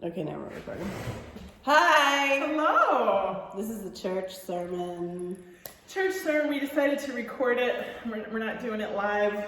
Okay, now we're recording. Hi! Hello! This is the church sermon. Church sermon, we decided to record it. We're not doing it live.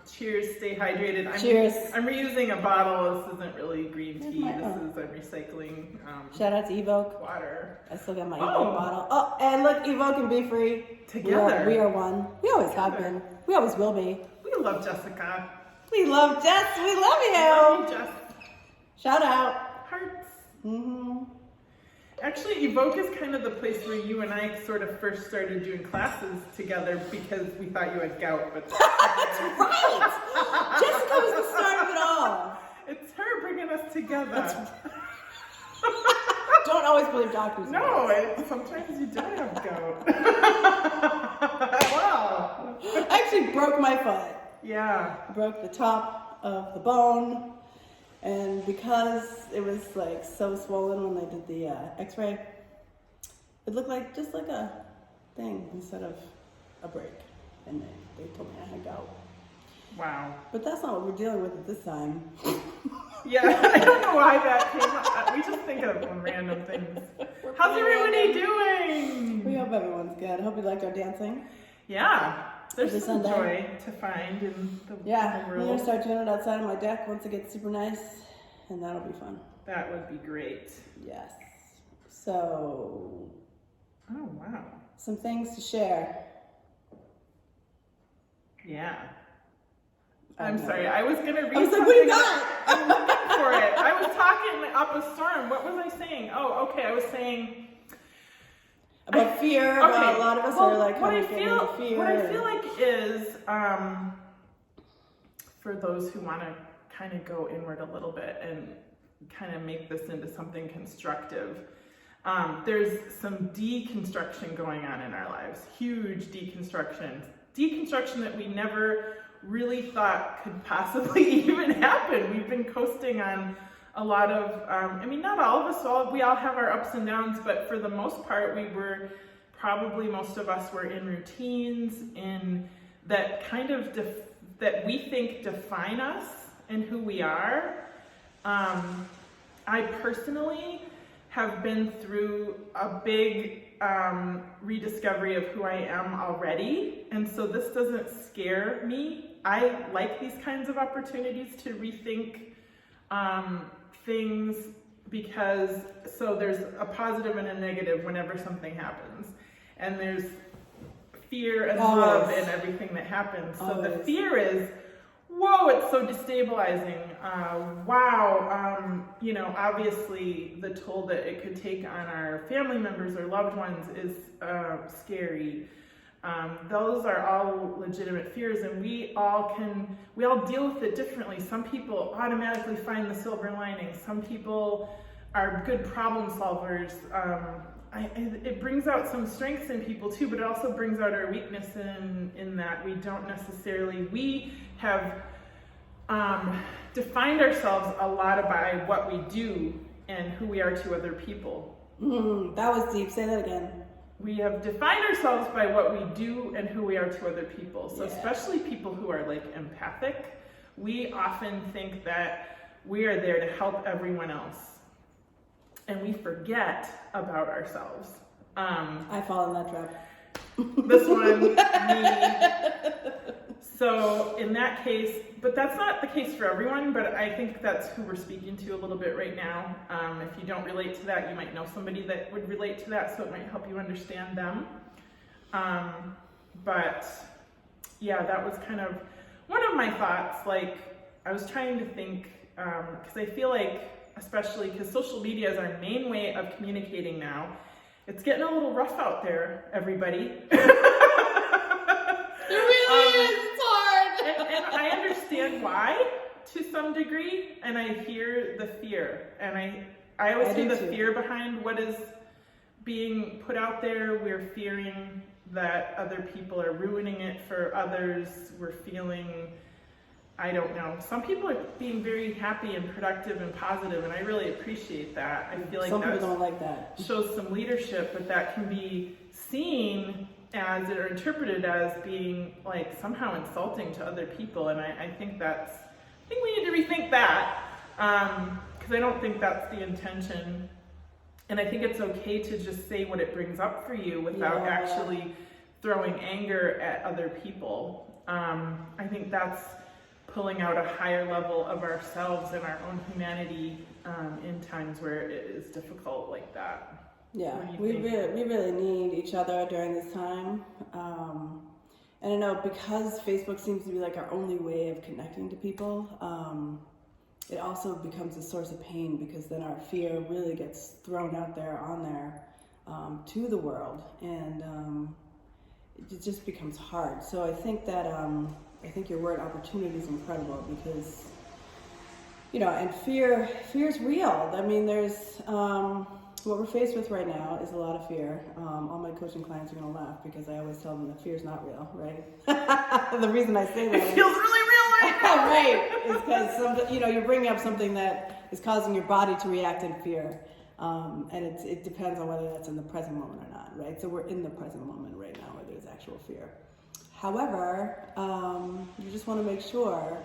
Cheers, stay hydrated. Cheers. I'm reusing a bottle. This isn't really green tea. my This own. is I'm recycling Shout out to Evoke. water. I still got my Oh. Evoke bottle. Oh, and look, Evoke and Be Free. Together. We are one. We always have Together. been. We always will be. We love Jessica. We love Jess. We love you. Love you, Jess. Shout out. Hearts. Mm-hmm. Actually, Evoke is kind of the place where you and I sort of first started doing classes together because we thought you had gout. But That's right. Jessica was the start of it all. it's her bringing us together. Don't always believe doctors. No, sometimes you do have gout. Wow. I actually broke my foot. Yeah. Broke the top of the bone, and because it was like so swollen when they did the x-ray, it looked like just like a thing instead of a break, and they told me I had gout. Wow. But that's not what we're dealing with at this time. Yeah, I don't know why that came up. We just think of random things. How's everybody doing? We hope everyone's good. I hope you liked our dancing. Yeah. There's This some Sunday. joy to find in the Yeah, the we're gonna world. start doing it outside of my deck once it gets super nice, and that'll be fun. That would be great. Yes. So, Oh, wow. some things to share. Yeah. I I'm know. sorry. I was going to read I was like, something. what do you got? I'm looking for it. I was talking up a storm. What was I saying? Oh, okay. I was saying... About fear, about a lot of us are like what kind I of getting feel, into fear. what I feel like is, for those who want to kind of go inward a little bit and kind of make this into something constructive, there's some deconstruction going on in our lives. Huge deconstruction. Deconstruction that we never really thought could possibly even happen. We've been coasting on a lot of, not all of us, we all have our ups and downs, but for the most part, most of us were in routines in that kind of, that we think define us and who we are. I personally have been through a big rediscovery of who I am already, and so this doesn't scare me. I like these kinds of opportunities to rethink things because there's a positive and a negative whenever something happens, and there's fear and love in everything that happens. So the fear is, whoa, it's so destabilizing. Wow, obviously the toll that it could take on our family members or loved ones is scary. Those are all legitimate fears, and we all deal with it differently. Some people automatically find the silver lining. Some people are good problem solvers. It brings out some strengths in people too, but it also brings out our weakness in that we have defined ourselves a lot by what we do and who we are to other people. That was deep. Say that again. We have defined ourselves by what we do and who we are to other people. So Yeah. especially people who are like empathic, we often think that we are there to help everyone else. And we forget about ourselves. I fall in that trap. This one, me. So in that case, but that's not the case for everyone, but I think that's who we're speaking to a little bit right now. If you don't relate to that, you might know somebody that would relate to that, so it might help you understand them. But yeah, that was kind of one of my thoughts. Like, I was trying to think, because I feel like, especially because social media is our main way of communicating now, it's getting a little rough out there, everybody. It really is. It's hard. And I understand why to some degree, and I hear the fear, and I always hear the fear behind what is being put out there. We're fearing that other people are ruining it for others. We're feeling, I don't know. Some people are being very happy and productive and positive, and I really appreciate that. I feel like some people don't like that. Shows some leadership, but that can be seen as or interpreted as being like somehow insulting to other people, and I think we need to rethink that. Because I don't think that's the intention. And I think it's okay to just say what it brings up for you without actually throwing anger at other people. I think that's pulling out a higher level of ourselves and our own humanity in times where it is difficult like that. Yeah, we really need each other during this time. And I know because Facebook seems to be like our only way of connecting to people, it also becomes a source of pain because then our fear really gets thrown out there on there to the world, and it just becomes hard. So I think that I think your word opportunity is incredible because, you know, and fear is real. I mean, there's what we're faced with right now is a lot of fear. All my coaching clients are gonna laugh because I always tell them that fear is not real, right? The reason I say that it feels really real right now. right, is because you're bringing up something that is causing your body to react in fear, and it depends on whether that's in the present moment or not, right? So we're in the present moment right now where there's actual fear. However, you just want to make sure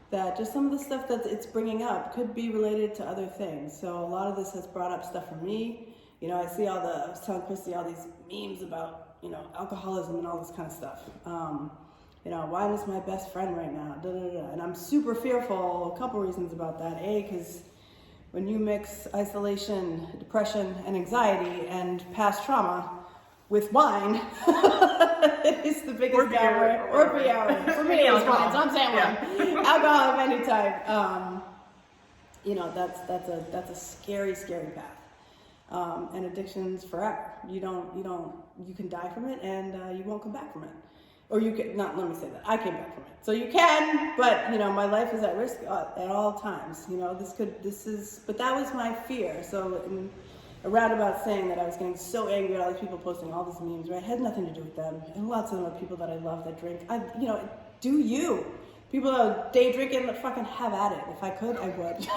that just some of the stuff that it's bringing up could be related to other things. So a lot of this has brought up stuff for me. You know, I was telling Christy all these memes about, you know, alcoholism and all this kind of stuff. You know, wine is my best friend right now, da, da, da. And I'm super fearful, a couple reasons about that. Because when you mix isolation, depression, and anxiety and past trauma with wine, it's the biggest or beer. For me, it's wine, so I'm saying wine. Alcohol of any type. You know, that's a scary, scary path. And addiction's forever. You can die from it, and you won't come back from it. Or you can, not, let me say that, I came back from it. So you can, but, you know, my life is at risk at all times. You know, but that was my fear. So in a roundabout saying that I was getting so angry at all these people posting all these memes, right? It had nothing to do with them. And lots of them are people that I love that drink. Do you? People that are day drinking, fucking have at it. If I could, I would.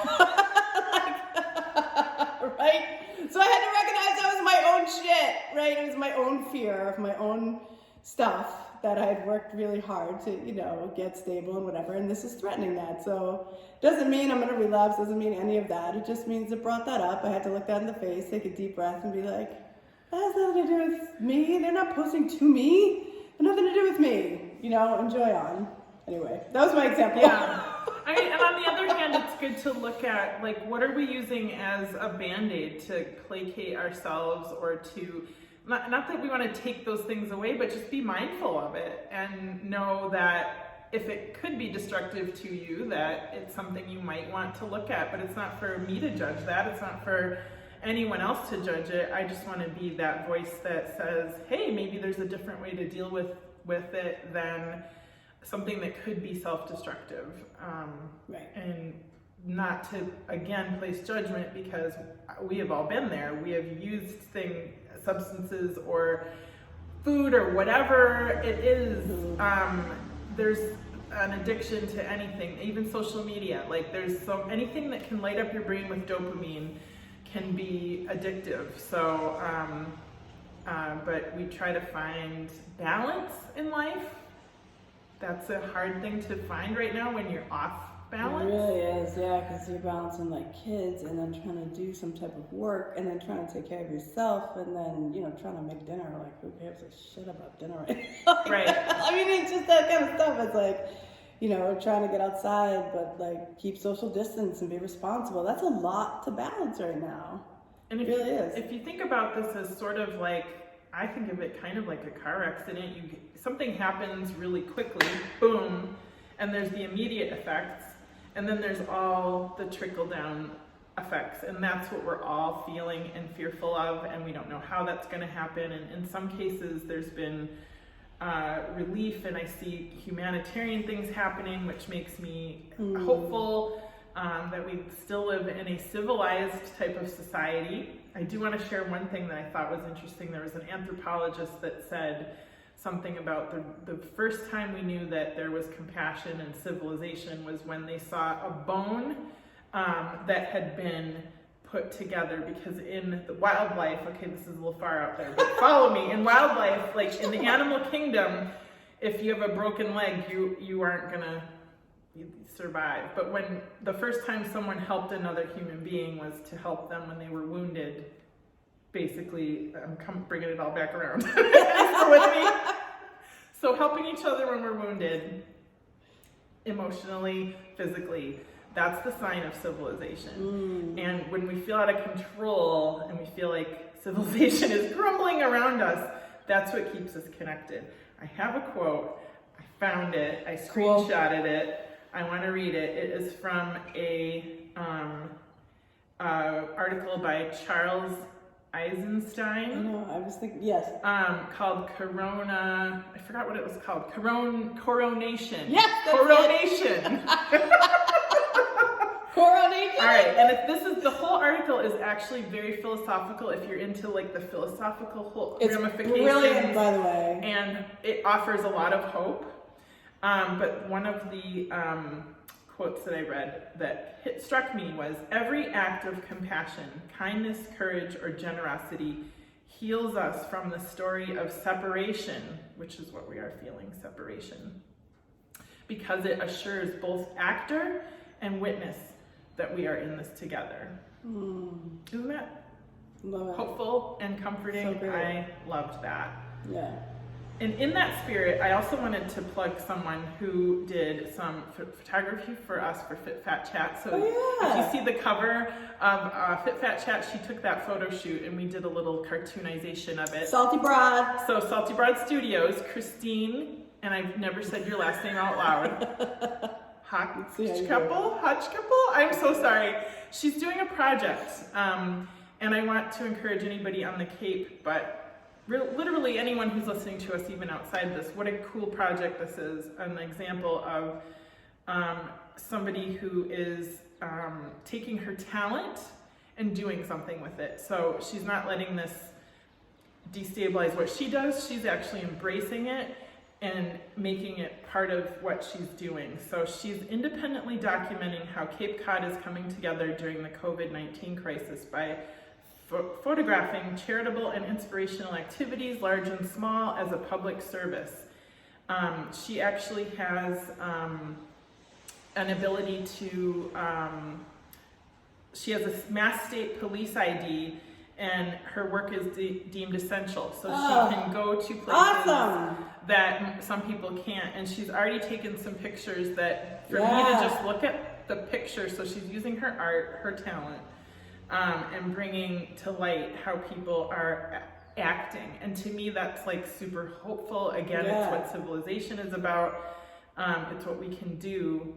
Right? So I had to recognize that was my own shit, right? It was my own fear of my own stuff that I had worked really hard to, you know, get stable and whatever, and this is threatening that. So doesn't mean I'm going to relapse, doesn't mean any of that. It just means it brought that up. I had to look that in the face, take a deep breath, and be like, that has nothing to do with me. They're not posting to me. They have nothing to do with me. You know, enjoy on. Anyway, that was my example. Yeah. I mean, and on the other hand, it's good to look at, like, what are we using as a Band-Aid to placate ourselves or to... Not that we want to take those things away, but just be mindful of it and know that if it could be destructive to you, that it's something you might want to look at. But it's not for me to judge that. It's not for anyone else to judge it. I just want to be that voice that says, hey, maybe there's a different way to deal with it than something that could be self-destructive. Right. And not to, again, place judgment, because we have all been there. We have used substances or food or whatever it is. There's an addiction to anything, even social media. Like, there's anything that can light up your brain with dopamine can be addictive. So, but we try to find balance in life. That's a hard thing to find right now when you're off balance. It really is, yeah, because you're balancing like kids and then trying to do some type of work and then trying to take care of yourself and then, you know, trying to make dinner. Like, who gives a shit about dinner right now? Right. I mean, it's just that kind of stuff. It's like, you know, trying to get outside but like keep social distance and be responsible. That's a lot to balance right now. And it really is. If you think about this as sort of like, I think of it kind of like a car accident. Something happens really quickly, boom, and there's the immediate effects. And then there's all the trickle-down effects, and that's what we're all feeling and fearful of, and we don't know how that's going to happen. And in some cases, there's been relief, and I see humanitarian things happening, which makes me hopeful that we still live in a civilized type of society. I do want to share one thing that I thought was interesting. There was an anthropologist that said something about the first time we knew that there was compassion and civilization was when they saw a bone that had been put together, because in the wildlife, okay, this is a little far out there, but follow me, in wildlife, like in the animal kingdom, if you have a broken leg, you aren't gonna survive. But when the first time someone helped another human being was to help them when they were wounded, basically, I'm bringing it all back around. Still with me? So helping each other when we're wounded, emotionally, physically, that's the sign of civilization. And when we feel out of control and we feel like civilization is crumbling around us, that's what keeps us connected. I have a quote. I found it. I screenshotted it. I want to read it. It is from a article by Charles Eisenstein. I know, I was thinking, yes. Called Corona, I forgot what it was called. Coronation. Yes, that's Coronation. Coronation. All right, and if this is, the whole article is actually very philosophical if you're into like the philosophical ramifications. It's brilliant, by the way. And it offers a lot of hope. But one of the quotes that I read that struck me was, every act of compassion, kindness, courage, or generosity heals us from the story of separation, which is what we are feeling, separation, because it assures both actor and witness that we are in this together. Isn't that hopeful and comforting? So I loved that. Yeah. And in that spirit, I also wanted to plug someone who did some photography for us for Fit Fat Chat. So if you see the cover of Fit Fat Chat, she took that photo shoot and we did a little cartoonization of it. Salty Broad. So Salty Broad Studios, Christine, and I've never said your last name out loud. Hotch couple? I'm so sorry. She's doing a project, and I want to encourage anybody on the Cape, but literally anyone who's listening to us even outside this, what a cool project this is. An example of somebody who is taking her talent and doing something with it. So she's not letting this destabilize what she does. She's actually embracing it and making it part of what she's doing. So she's independently documenting how Cape Cod is coming together during the COVID-19 crisis by photographing charitable and inspirational activities, large and small, as a public service. She actually has an ability to, she has a Mass State Police ID, and her work is deemed essential. So she can go to places that some people can't. And she's already taken some pictures that, for me to just look at the picture, so she's using her art, her talent, and bringing to light how people are acting. And to me, that's like super hopeful. Again, it's what civilization is about. It's what we can do.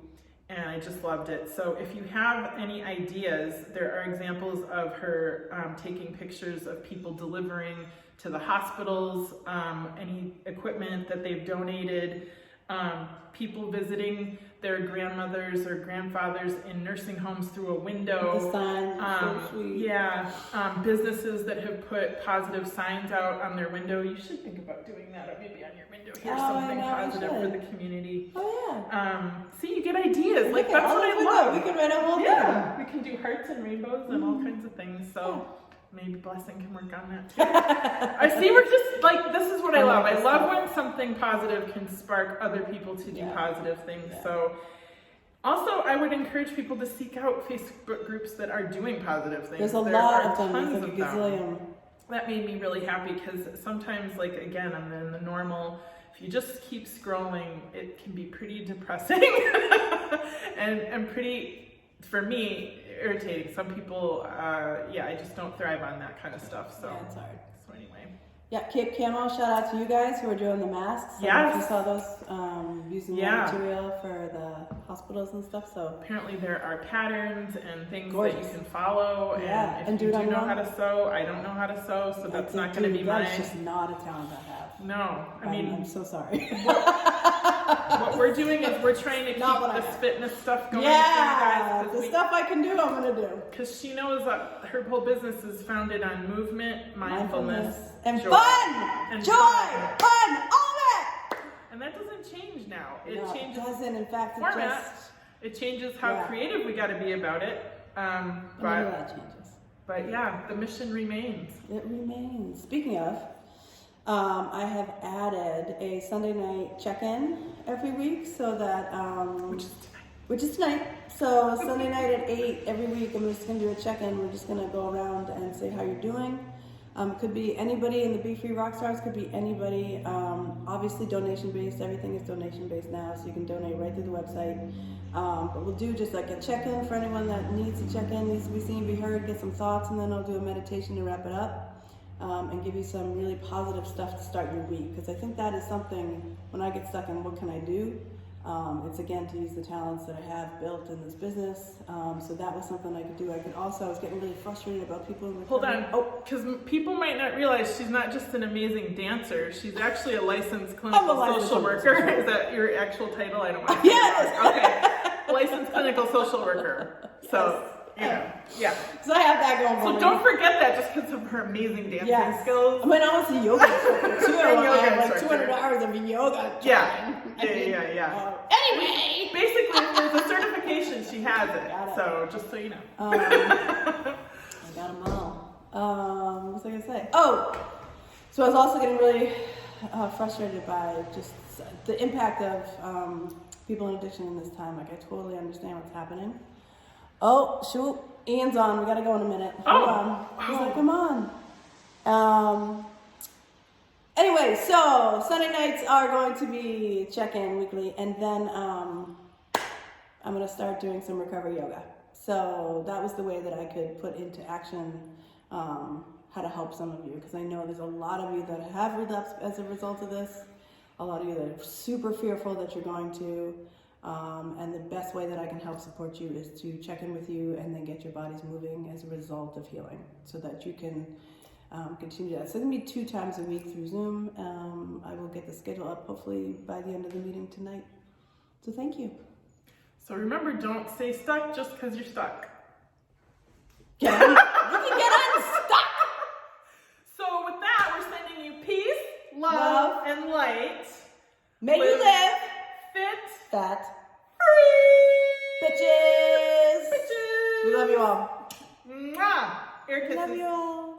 And I just loved it. So if you have any ideas, there are examples of her taking pictures of people delivering to the hospitals, any equipment that they've donated, people visiting their grandmothers or grandfathers in nursing homes through a window. The sign, so sweet. Businesses that have put positive signs out on their window. You should think about doing that, or maybe on your window. Here's something positive for the community. See, you get ideas. Like, that's what I love. We can write a whole thing. Yeah, we can do hearts and rainbows and all kinds of things. So maybe Blessing can work on that too. I see, we're just like, this is what I love. I love when something positive can spark other people to do positive things. So also, I would encourage people to seek out Facebook groups that are doing positive things. There's a lot of them. There's like a gazillion. That made me really happy, because sometimes, like, again, I'm in the normal, if you just keep scrolling, it can be pretty depressing and pretty, for me, irritating. Some people, I just don't thrive on that kind of stuff. So it's hard. So anyway. Yeah, Cape Camo, shout out to you guys who are doing the masks. Yes. You saw those using the material for the hospitals and stuff. So apparently there are patterns and things that you can follow. And if you do know how to sew, I don't know how to sew, so that's not going to be mine. That's just not a talent I have. No, I mean, I'm so sorry. What we're doing is we're trying to keep this fitness stuff going. Yeah, the stuff I can do, I'm going to do. Because she knows that her whole business is founded on movement, mindfulness, and joy, fun, fun, all that. And that doesn't change now. It doesn't. In fact, it changes how creative we got to be about it. But that changes. But yeah, the mission remains. It remains. Speaking of, I have added a Sunday night check-in every week so that which is which is tonight. So Sunday night at 8 every week, I'm just going to do a check-in. We're just going to go around and say how you're doing. Could be anybody in the Be Free Rockstars, could be anybody. Obviously donation-based, everything is donation-based now, so you can donate right through the website. But we'll do just like a check-in for anyone that needs to check in, needs to be seen, be heard, get some thoughts, and then I'll do a meditation to wrap it up. And give you some really positive stuff to start your week, because I think that is something, when I get stuck in what can I do, it's again to use the talents that I have built in this business. So that was something I could do. I was getting really frustrated about people in recovery. Hold on, because people might not realize she's not just an amazing dancer, she's actually a licensed clinical social worker. Is that your actual title? I don't want to. Yes. Okay, licensed clinical social worker. Yes. So. Yeah. So I have that going on. So don't forget that just because of her amazing dancing skills. I mean, I was a yoga instructor too. I have like 200 instructor. hours of yoga. Yeah. Anyway. Basically, if there's a certification, she has it. So just so you know. I got them all. What was I going to say? Oh! So I was also getting really frustrated by just the impact of people in addiction in this time. Like, I totally understand what's happening. Oh, shoot. Ian's on. We got to go in a minute. Hold on. He's like, come on. Anyway, so Sunday nights are going to be check-in weekly, and then I'm going to start doing some recovery yoga. So that was the way that I could put into action how to help some of you, because I know there's a lot of you that have relapsed as a result of this, a lot of you that are super fearful that you're going to. And the best way that I can help support you is to check in with you and then get your bodies moving as a result of healing, so that you can continue that. So it's going to be 2 times a week through Zoom. I will get the schedule up hopefully by the end of the meeting tonight. So thank you. So remember, don't stay stuck just because you're stuck. You can get unstuck. So with that, we're sending you peace, love, and light. May you live fit, fat, free, bitches. bitches. We love you all. Mwah. Air kisses. Love you all.